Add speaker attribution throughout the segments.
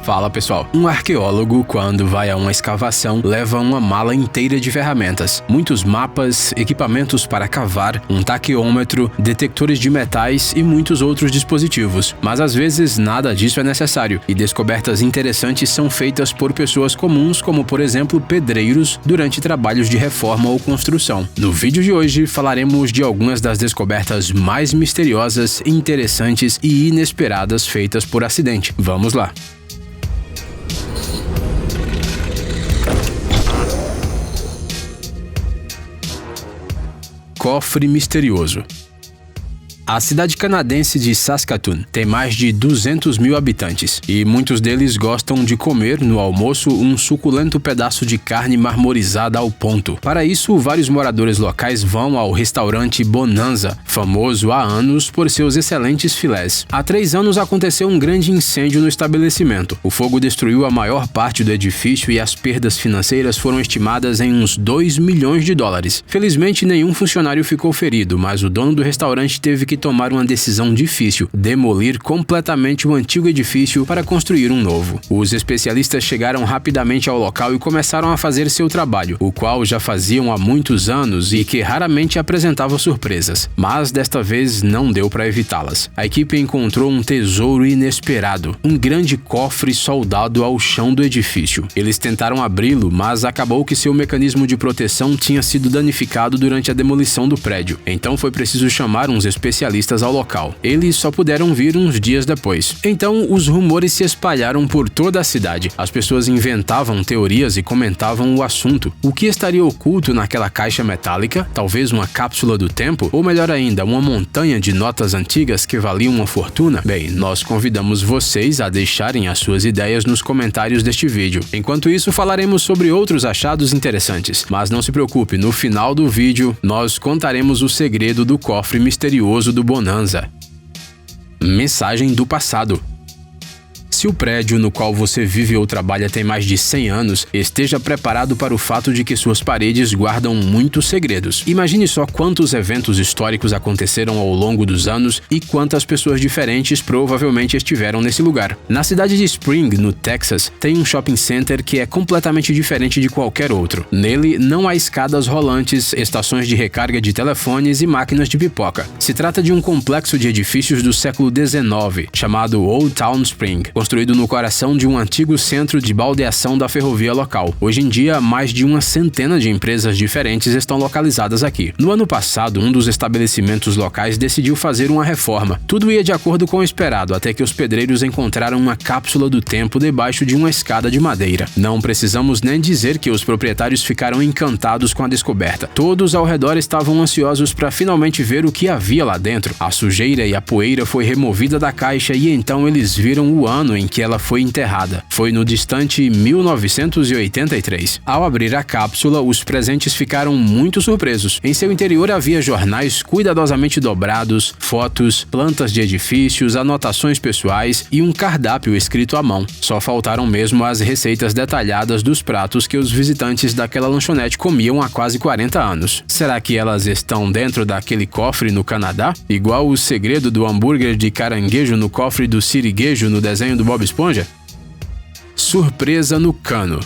Speaker 1: Fala pessoal, um arqueólogo quando vai a uma escavação leva uma mala inteira de ferramentas, muitos mapas, equipamentos para cavar, um taqueômetro, detectores de metais e muitos outros dispositivos, mas às vezes nada disso é necessário e descobertas interessantes são feitas por pessoas comuns como por exemplo pedreiros durante trabalhos de reforma ou construção. No vídeo de hoje falaremos de algumas das descobertas mais misteriosas, interessantes e inesperadas feitas por acidente. Vamos lá! Cofre misterioso. A cidade canadense de Saskatoon tem mais de 200 mil habitantes e muitos deles gostam de comer no almoço um suculento pedaço de carne marmorizada ao ponto. Para isso, vários moradores locais vão ao restaurante Bonanza, famoso há anos por seus excelentes filés. Há 3 anos aconteceu um grande incêndio no estabelecimento. O fogo destruiu a maior parte do edifício e as perdas financeiras foram estimadas em uns 2 milhões de dólares. Felizmente, nenhum funcionário ficou ferido, mas o dono do restaurante teve que tomar uma decisão difícil: demolir completamente o antigo edifício para construir um novo. Os especialistas chegaram rapidamente ao local e começaram a fazer seu trabalho, o qual já faziam há muitos anos e que raramente apresentava surpresas. Mas desta vez não deu para evitá-las. A equipe encontrou um tesouro inesperado, um grande cofre soldado ao chão do edifício. Eles tentaram abri-lo, mas acabou que seu mecanismo de proteção tinha sido danificado durante a demolição do prédio. Então foi preciso chamar uns especialistas ao local. Eles só puderam vir uns dias depois. Então, os rumores se espalharam por toda a cidade. As pessoas inventavam teorias e comentavam o assunto. O que estaria oculto naquela caixa metálica? Talvez uma cápsula do tempo? Ou melhor ainda, uma montanha de notas antigas que valiam uma fortuna? Bem, nós convidamos vocês a deixarem as suas ideias nos comentários deste vídeo. Enquanto isso, falaremos sobre outros achados interessantes. Mas não se preocupe, no final do vídeo, nós contaremos o segredo do cofre misterioso do Bonanza. Mensagem do passado. Se o prédio no qual você vive ou trabalha tem mais de 100 anos, esteja preparado para o fato de que suas paredes guardam muitos segredos. Imagine só quantos eventos históricos aconteceram ao longo dos anos e quantas pessoas diferentes provavelmente estiveram nesse lugar. Na cidade de Spring, no Texas, tem um shopping center que é completamente diferente de qualquer outro. Nele não há escadas rolantes, estações de recarga de telefones e máquinas de pipoca. Se trata de um complexo de edifícios do século XIX, chamado Old Town Spring, construído no coração de um antigo centro de baldeação da ferrovia local. Hoje em dia, mais de uma centena de empresas diferentes estão localizadas aqui. No ano passado, um dos estabelecimentos locais decidiu fazer uma reforma. Tudo ia de acordo com o esperado, até que os pedreiros encontraram uma cápsula do tempo debaixo de uma escada de madeira. Não precisamos nem dizer que os proprietários ficaram encantados com a descoberta. Todos ao redor estavam ansiosos para finalmente ver o que havia lá dentro. A sujeira e a poeira foi removida da caixa e então eles viram o ano em que ela foi enterrada. Foi no distante 1983. Ao abrir a cápsula, os presentes ficaram muito surpresos. Em seu interior havia jornais cuidadosamente dobrados, fotos, plantas de edifícios, anotações pessoais e um cardápio escrito à mão. Só faltaram mesmo as receitas detalhadas dos pratos que os visitantes daquela lanchonete comiam há quase 40 anos. Será que elas estão dentro daquele cofre no Canadá? Igual o segredo do hambúrguer de caranguejo no cofre do siriguejo no desenho do Bob Esponja? Surpresa no cano.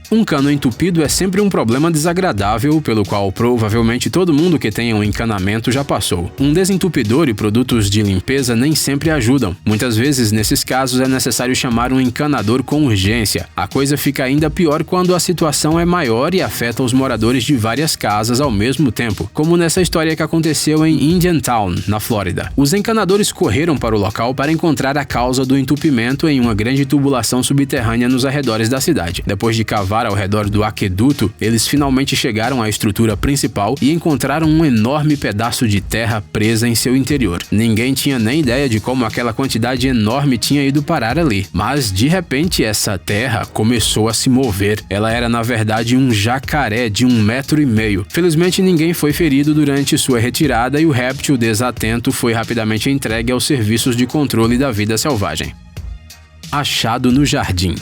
Speaker 1: Um cano entupido é sempre um problema desagradável pelo qual provavelmente todo mundo que tenha um encanamento já passou. Um desentupidor e produtos de limpeza nem sempre ajudam. Muitas vezes, nesses casos, é necessário chamar um encanador com urgência. A coisa fica ainda pior quando a situação é maior e afeta os moradores de várias casas ao mesmo tempo, como nessa história que aconteceu em Indiantown, na Flórida. Os encanadores correram para o local para encontrar a causa do entupimento em uma grande tubulação subterrânea nos arredores da cidade. Depois de cavar ao redor do aqueduto, eles finalmente chegaram à estrutura principal e encontraram um enorme pedaço de terra presa em seu interior. Ninguém tinha nem ideia de como aquela quantidade enorme tinha ido parar ali, mas de repente essa terra começou a se mover. Ela era na verdade um jacaré de 1,5 metros. Felizmente ninguém foi ferido durante sua retirada e o réptil desatento foi rapidamente entregue aos serviços de controle da vida selvagem. Achado no jardim.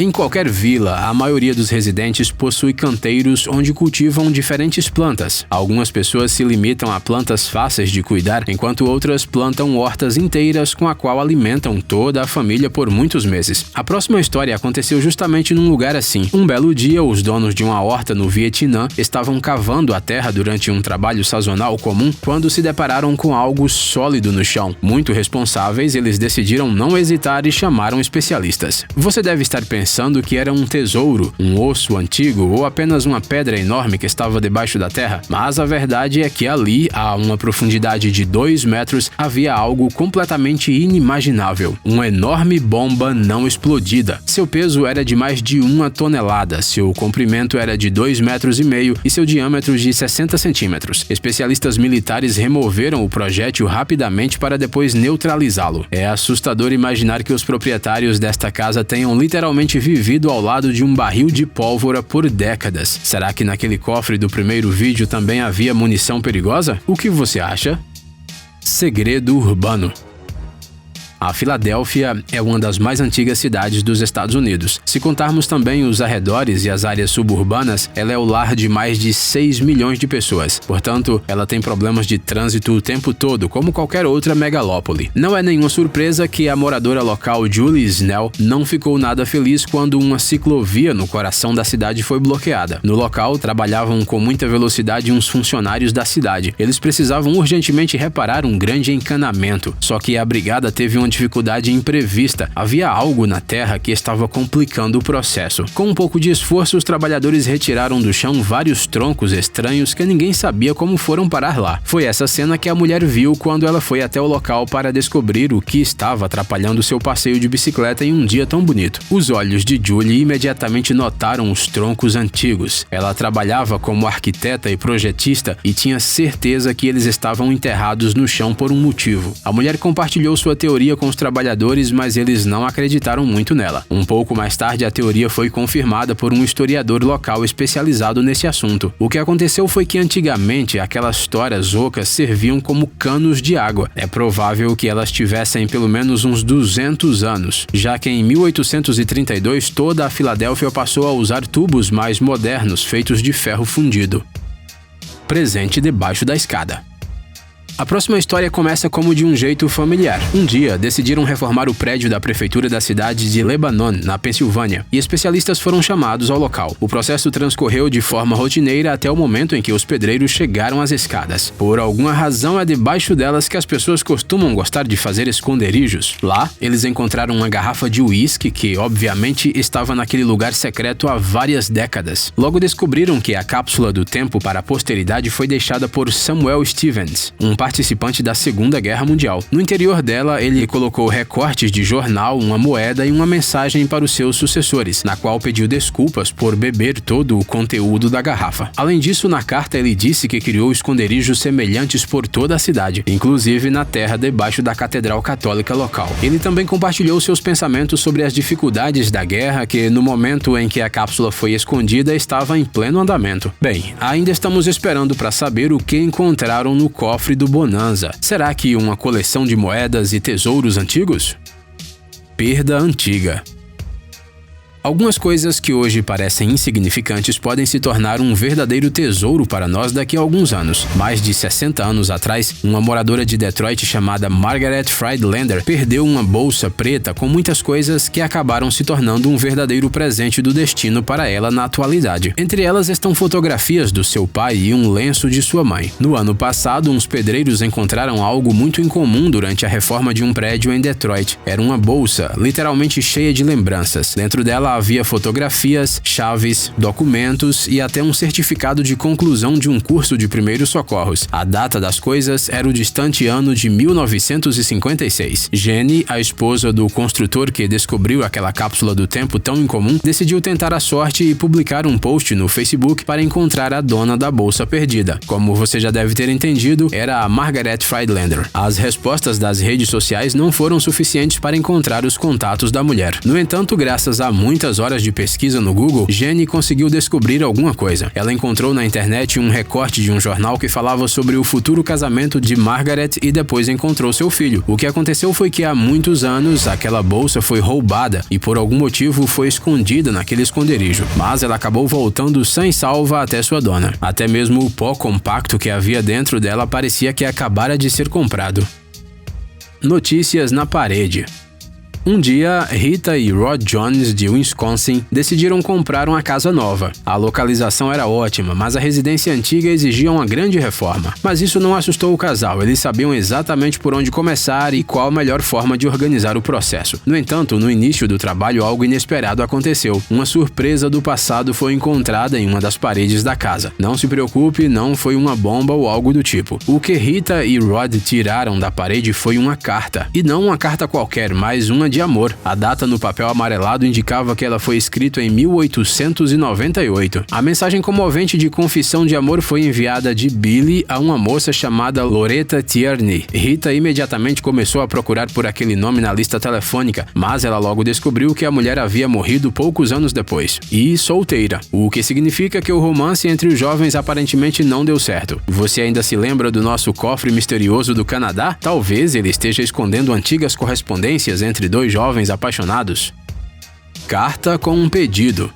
Speaker 1: Em qualquer vila, a maioria dos residentes possui canteiros onde cultivam diferentes plantas. Algumas pessoas se limitam a plantas fáceis de cuidar, enquanto outras plantam hortas inteiras com a qual alimentam toda a família por muitos meses. A próxima história aconteceu justamente num lugar assim. Um belo dia, os donos de uma horta no Vietnã estavam cavando a terra durante um trabalho sazonal comum quando se depararam com algo sólido no chão. Muito responsáveis, eles decidiram não hesitar e chamaram especialistas. Você deve estar pensando que era um tesouro, um osso antigo ou apenas uma pedra enorme que estava debaixo da terra, mas a verdade é que ali, a uma profundidade de 2 metros, havia algo completamente inimaginável. Uma enorme bomba não explodida. Seu peso era de mais de 1 tonelada, seu comprimento era de 2,5 metros e seu diâmetro de 60 centímetros. Especialistas militares removeram o projétil rapidamente para depois neutralizá-lo. É assustador imaginar que os proprietários desta casa tenham literalmente vivido ao lado de um barril de pólvora por décadas. Será que naquele cofre do primeiro vídeo também havia munição perigosa? O que você acha? Segredo urbano. A Filadélfia é uma das mais antigas cidades dos Estados Unidos. Se contarmos também os arredores e as áreas suburbanas, ela é o lar de mais de 6 milhões de pessoas. Portanto, ela tem problemas de trânsito o tempo todo, como qualquer outra megalópole. Não é nenhuma surpresa que a moradora local Julie Snell não ficou nada feliz quando uma ciclovia no coração da cidade foi bloqueada. No local, trabalhavam com muita velocidade uns funcionários da cidade. Eles precisavam urgentemente reparar um grande encanamento. Só que a brigada teve uma dificuldade imprevista. Havia algo na terra que estava complicando o processo. Com um pouco de esforço, os trabalhadores retiraram do chão vários troncos estranhos que ninguém sabia como foram parar lá. Foi essa cena que a mulher viu quando ela foi até o local para descobrir o que estava atrapalhando seu passeio de bicicleta em um dia tão bonito. Os olhos de Julie imediatamente notaram os troncos antigos. Ela trabalhava como arquiteta e projetista e tinha certeza que eles estavam enterrados no chão por um motivo. A mulher compartilhou sua teoria com os trabalhadores, mas eles não acreditaram muito nela. Um pouco mais tarde, a teoria foi confirmada por um historiador local especializado nesse assunto. O que aconteceu foi que antigamente aquelas toras ocas serviam como canos de água. É provável que elas tivessem pelo menos uns 200 anos, já que em 1832 toda a Filadélfia passou a usar tubos mais modernos feitos de ferro fundido. Presente debaixo da escada. A próxima história começa como de um jeito familiar. Um dia, decidiram reformar o prédio da prefeitura da cidade de Lebanon, na Pensilvânia, e especialistas foram chamados ao local. O processo transcorreu de forma rotineira até o momento em que os pedreiros chegaram às escadas. Por alguma razão, é debaixo delas que as pessoas costumam gostar de fazer esconderijos. Lá, eles encontraram uma garrafa de uísque que, obviamente, estava naquele lugar secreto há várias décadas. Logo descobriram que a cápsula do tempo para a posteridade foi deixada por Samuel Stevens, um participante da Segunda Guerra Mundial. No interior dela, ele colocou recortes de jornal, uma moeda e uma mensagem para os seus sucessores, na qual pediu desculpas por beber todo o conteúdo da garrafa. Além disso, na carta ele disse que criou esconderijos semelhantes por toda a cidade, inclusive na terra debaixo da Catedral Católica local. Ele também compartilhou seus pensamentos sobre as dificuldades da guerra, que no momento em que a cápsula foi escondida estava em pleno andamento. Bem, ainda estamos esperando para saber o que encontraram no cofre do Bonanza. Será que uma coleção de moedas e tesouros antigos? Perda antiga. Algumas coisas que hoje parecem insignificantes podem se tornar um verdadeiro tesouro para nós daqui a alguns anos. Mais de 60 anos atrás, uma moradora de Detroit chamada Margaret Friedlander perdeu uma bolsa preta com muitas coisas que acabaram se tornando um verdadeiro presente do destino para ela na atualidade. Entre elas estão fotografias do seu pai e um lenço de sua mãe. No ano passado, uns pedreiros encontraram algo muito incomum durante a reforma de um prédio em Detroit. Era uma bolsa, literalmente cheia de lembranças. Dentro dela havia fotografias, chaves, documentos e até um certificado de conclusão de um curso de primeiros socorros. A data das coisas era o distante ano de 1956. Jenny, a esposa do construtor que descobriu aquela cápsula do tempo tão incomum, decidiu tentar a sorte e publicar um post no Facebook para encontrar a dona da bolsa perdida. Como você já deve ter entendido, era a Margaret Friedlander. As respostas das redes sociais não foram suficientes para encontrar os contatos da mulher. No entanto, graças a muitos muitas horas de pesquisa no Google, Jenny conseguiu descobrir alguma coisa. Ela encontrou na internet um recorte de um jornal que falava sobre o futuro casamento de Margaret e depois encontrou seu filho. O que aconteceu foi que há muitos anos aquela bolsa foi roubada e por algum motivo foi escondida naquele esconderijo, mas ela acabou voltando sã e salva até sua dona. Até mesmo o pó compacto que havia dentro dela parecia que acabara de ser comprado. Notícias na parede. Um dia, Rita e Rod Jones, de Wisconsin, decidiram comprar uma casa nova. A localização era ótima, mas a residência antiga exigia uma grande reforma. Mas isso não assustou o casal, eles sabiam exatamente por onde começar e qual a melhor forma de organizar o processo. No entanto, no início do trabalho, algo inesperado aconteceu. Uma surpresa do passado foi encontrada em uma das paredes da casa. Não se preocupe, não foi uma bomba ou algo do tipo. O que Rita e Rod tiraram da parede foi uma carta. E não uma carta qualquer, mas uma de amor. A data no papel amarelado indicava que ela foi escrita em 1898. A mensagem comovente de confissão de amor foi enviada de Billy a uma moça chamada Loretta Tierney. Rita imediatamente começou a procurar por aquele nome na lista telefônica, mas ela logo descobriu que a mulher havia morrido poucos anos depois. E solteira, o que significa que o romance entre os jovens aparentemente não deu certo. Você ainda se lembra do nosso cofre misterioso do Canadá? Talvez ele esteja escondendo antigas correspondências entre dois jovens apaixonados. Carta com um pedido.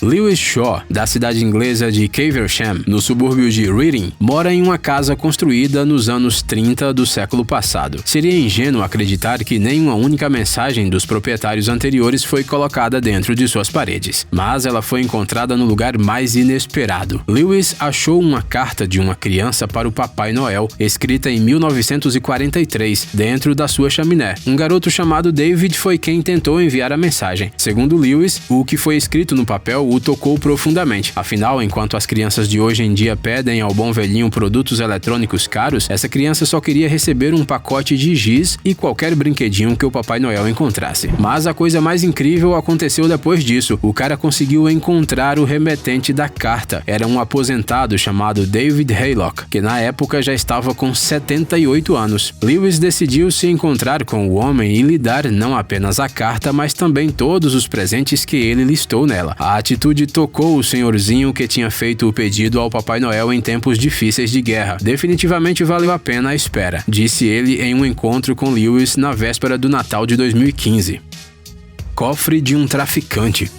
Speaker 1: Lewis Shaw, da cidade inglesa de Caversham, no subúrbio de Reading, mora em uma casa construída nos anos 30 do século passado. Seria ingênuo acreditar que nenhuma única mensagem dos proprietários anteriores foi colocada dentro de suas paredes, mas ela foi encontrada no lugar mais inesperado. Lewis achou uma carta de uma criança para o Papai Noel, escrita em 1943, dentro da sua chaminé. Um garoto chamado David foi quem tentou enviar a mensagem. Segundo Lewis, o que foi escrito no papel o tocou profundamente. Afinal, enquanto as crianças de hoje em dia pedem ao bom velhinho produtos eletrônicos caros, essa criança só queria receber um pacote de giz e qualquer brinquedinho que o Papai Noel encontrasse. Mas a coisa mais incrível aconteceu depois disso. O cara conseguiu encontrar o remetente da carta. Era um aposentado chamado David Haylock, que na época já estava com 78 anos. Lewis decidiu se encontrar com o homem e lhe dar não apenas a carta, mas também todos os presentes que ele listou nela. A atitude tocou o senhorzinho que tinha feito o pedido ao Papai Noel em tempos difíceis de guerra. Definitivamente valeu a pena a espera, disse ele em um encontro com Lewis na véspera do Natal de 2015. Cofre de um traficante.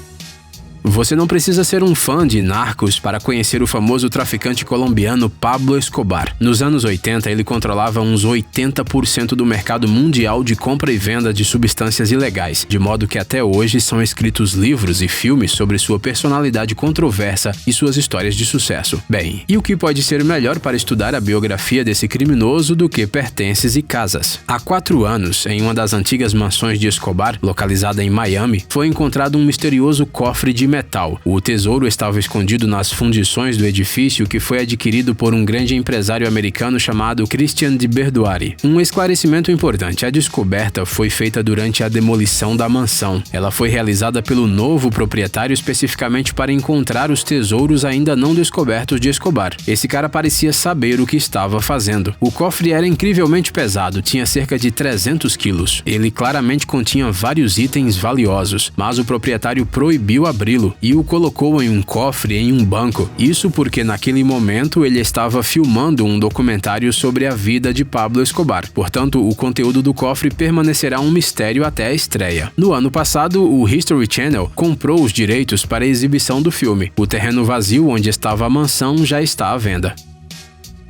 Speaker 1: Você não precisa ser um fã de Narcos para conhecer o famoso traficante colombiano Pablo Escobar. Nos anos 80, ele controlava uns 80% do mercado mundial de compra e venda de substâncias ilegais, de modo que até hoje são escritos livros e filmes sobre sua personalidade controversa e suas histórias de sucesso. Bem, e o que pode ser melhor para estudar a biografia desse criminoso do que pertences e casas? Há 4 anos, em uma das antigas mansões de Escobar, localizada em Miami, foi encontrado um misterioso cofre de metal. O tesouro estava escondido nas fundições do edifício que foi adquirido por um grande empresário americano chamado Christian de Berduari. Um esclarecimento importante: a descoberta foi feita durante a demolição da mansão. Ela foi realizada pelo novo proprietário especificamente para encontrar os tesouros ainda não descobertos de Escobar. Esse cara parecia saber o que estava fazendo. O cofre era incrivelmente pesado, tinha cerca de 300 quilos. Ele claramente continha vários itens valiosos, mas o proprietário proibiu abri-lo e o colocou em um cofre em um banco. Isso porque naquele momento ele estava filmando um documentário sobre a vida de Pablo Escobar. Portanto, o conteúdo do cofre permanecerá um mistério até a estreia. No ano passado, o History Channel comprou os direitos para a exibição do filme. O terreno vazio onde estava a mansão já está à venda.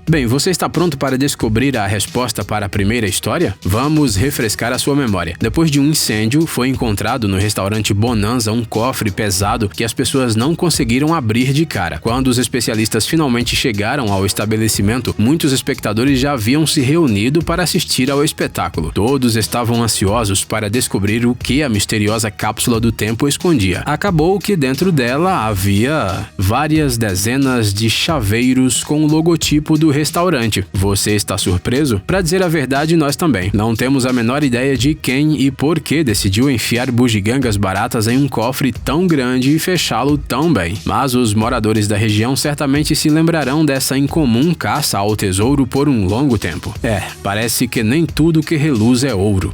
Speaker 1: Bem, você está pronto para descobrir a resposta para a primeira história? Vamos refrescar a sua memória. Depois de um incêndio, foi encontrado no restaurante Bonanza um cofre pesado que as pessoas não conseguiram abrir de cara. Quando os especialistas finalmente chegaram ao estabelecimento, muitos espectadores já haviam se reunido para assistir ao espetáculo. Todos estavam ansiosos para descobrir o que a misteriosa cápsula do tempo escondia. Acabou que dentro dela havia várias dezenas de chaveiros com o logotipo do restaurante. Você está surpreso? Para dizer a verdade, nós também. Não temos a menor ideia de quem e por que decidiu enfiar bugigangas baratas em um cofre tão grande e fechá-lo tão bem. Mas os moradores da região certamente se lembrarão dessa incomum caça ao tesouro por um longo tempo. Parece que nem tudo que reluz é ouro.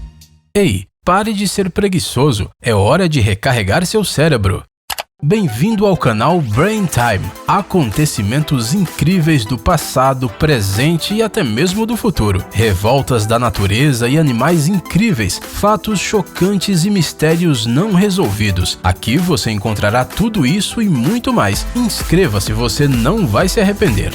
Speaker 1: Ei, pare de ser preguiçoso. É hora de recarregar seu cérebro. Bem-vindo ao canal Brain Time. Acontecimentos incríveis do passado, presente e até mesmo do futuro. Revoltas da natureza e animais incríveis. Fatos chocantes e mistérios não resolvidos. Aqui você encontrará tudo isso e muito mais. Inscreva-se, você não vai se arrepender.